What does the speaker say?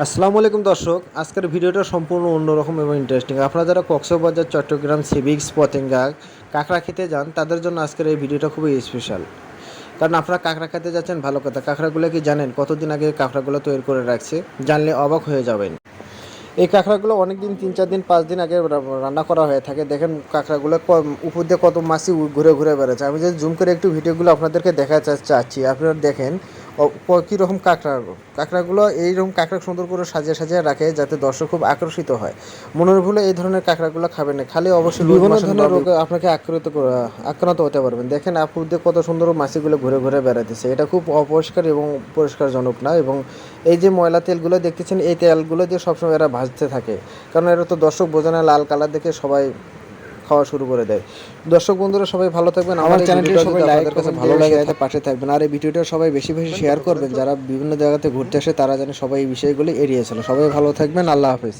আসসালামু আলাইকুম দর্শক, আজকের ভিডিওটা সম্পূর্ণ অন্যরকম এবং ইন্টারেস্টিং। আপনারা যারা কক্সবাজার, চট্টগ্রাম, সি বিচ, পতেঙ্গা কাঁকড়া খেতে যান তাদের জন্য আজকের এই ভিডিওটা খুবই স্পেশাল। কারণ আপনারা কাঁকড়া খেতে যাচ্ছেন, ভালো কথা। কাঁকড়াগুলো কি জানেন কতদিন আগে কাঁকড়াগুলো তৈরি করে রাখছে? জানলে অবাক হয়ে যাবেন। এই কাঁকড়াগুলো অনেক দিন, 3-4 দিন 5 দিন আগে রান্না করা হয়ে থাকে। দেখেন কাঁকড়াগুলো উপর দিয়ে কত মাছি ঘুরে ঘুরে বেড়াচ্ছে। আমি যদি জুম করে একটু ভিডিওগুলো আপনাদেরকে দেখাতে চাচ্ছি, আপনারা দেখেন কীরকম কাঁকড়াগুলো এইরকম কাঁকড়া সুন্দর করে সাজিয়ে সাজিয়ে রাখে, যাতে দর্শক খুব আকর্ষিত হয়। মনের ভুলে এই ধরনের কাঁকড়াগুলো খাবেন না, খালি অবশ্যই বিভিন্ন ধরনের রোগে আপনাকে আক্রান্ত হতে পারবেন। দেখেন আপুর দিয়ে কত সুন্দর মাছিগুলো ঘুরে ঘুরে বেড়াতেছে। এটা খুব অপরিষ্কার এবং পরিষ্কারজনক না। এবং এই যে ময়লা তেলগুলো দেখতেছেন, এই তেলগুলো দিয়ে সবসময় এরা ভাজতে থাকে। কারণ এরা তো দর্শক বোঝে না, লাল কালার দেখে সবাই খাওয়া শুরু করে দেয়। দর্শক বন্ধুরা সবাই ভালো থাকবেন। আমার চ্যানেলটি সবাই লাইক কাছে ভালো লাগে পাশে থাকবেন। আর এই ভিডিওটা সবাই বেশি বেশি শেয়ার করবেন। যারা বিভিন্ন জায়গাতে ঘুরতে আসে তারা জানে সবাই এই বিষয়গুলি এড়িয়ে চলে। সবাই ভালো থাকবেন। আল্লাহ হাফেজ।